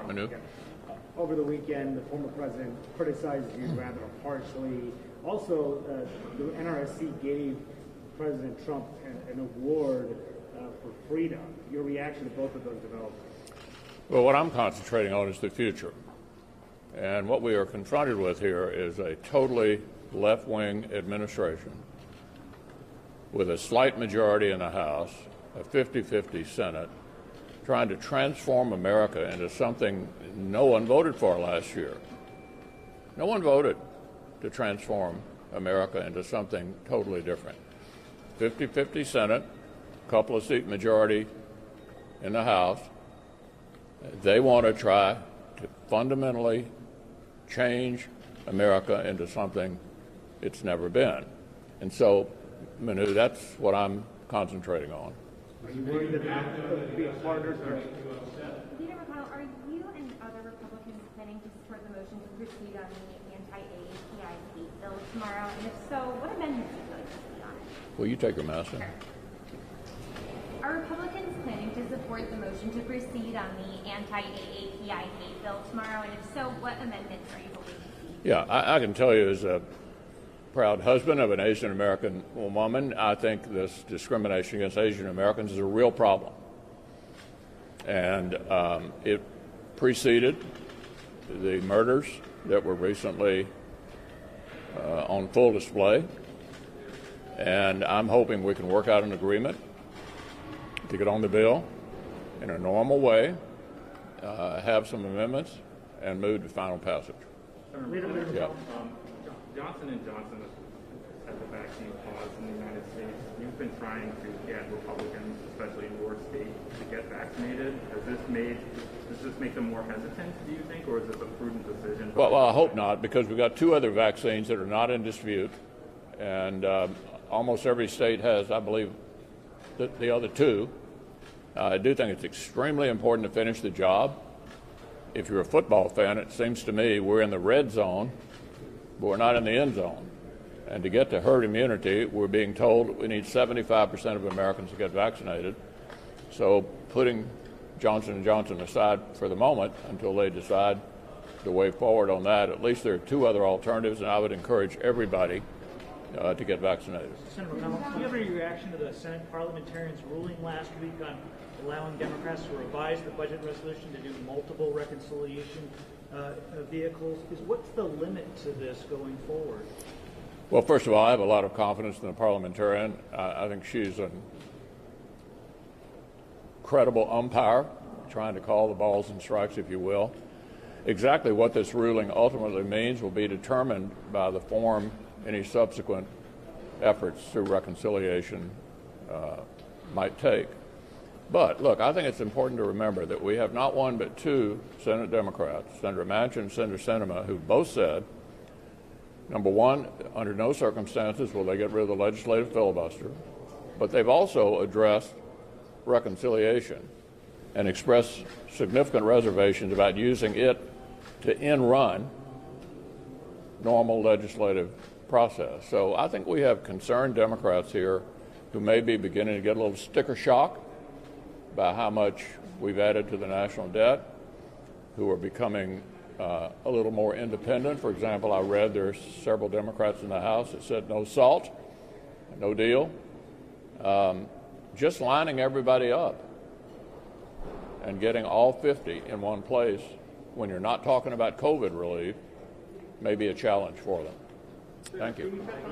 Manu. Okay. Over the weekend, the former president criticized you rather harshly. Also, the NRSC gave President Trump an award for freedom. Your reaction to both of those developments? Well, what I'm concentrating on is the future. And what we are confronted with here is a totally left-wing administration with a slight majority in the House, a 50-50 Senate, trying to transform America into something no one voted for last year. No one voted to transform America into something totally different. 50-50 Senate, couple of seat majority in the House. They want to try to fundamentally change America into something it's never been. And so, Manu, that's what I'm concentrating on. Are you worried that that could be a harder Leader McConnell, are you and other Republicans planning to support the motion to proceed on the anti-AAPI hate bill tomorrow? And if so, what amendments would you like to see on it? Will you take your mask in? Sure. Are Republicans planning to support the motion to proceed on the anti-AAPI hate bill tomorrow? And if so, what amendments are you hoping to see? Yeah, I can tell you as a proud husband of an Asian American woman, I think this discrimination against Asian Americans is a real problem. And it preceded the murders that were recently on full display. And I'm hoping we can work out an agreement to get on the bill in a normal way, have some amendments, and move to final passage. Yeah. Johnson & Johnson has the vaccine pause in the United States. You've been trying to get Republicans, especially in your state, to get vaccinated. Does this make them more hesitant, do you think, or is this a prudent decision? Well, I hope not, because we've got two other vaccines that are not in dispute, and almost every state has, I believe, the other two. I do think it's extremely important to finish the job. If you're a football fan, it seems to me we're in the red zone, but we're not in the end zone. And to get to herd immunity, we're being told we need 75% of Americans to get vaccinated. So putting Johnson & Johnson aside for the moment until they decide the way forward on that, at least there are two other alternatives, and I would encourage everybody to get vaccinated. Senator McConnell, do you have any reaction to the Senate parliamentarians' ruling last week on allowing Democrats to revise the budget resolution to do multiple reconciliation vehicles? What's the limit to this going forward? Well, first of all, I have a lot of confidence in the parliamentarian. I think she's an credible umpire, trying to call the balls and strikes, if you will. Exactly what this ruling ultimately means will be determined by the form any subsequent efforts through reconciliation might take. But, look, I think it's important to remember that we have not one but two Senate Democrats, Senator Manchin and Senator Sinema, who both said, number one, under no circumstances will they get rid of the legislative filibuster, but they've also addressed reconciliation and expressed significant reservations about using it to end-run normal legislative process. So I think we have concerned Democrats here who may be beginning to get a little sticker shock by how much we've added to the national debt, who are becoming a little more independent. For example, I read there are several Democrats in the House that said no SALT, no deal. Just lining everybody up and getting all 50 in one place when you're not talking about COVID relief may be a challenge for them. Thank you.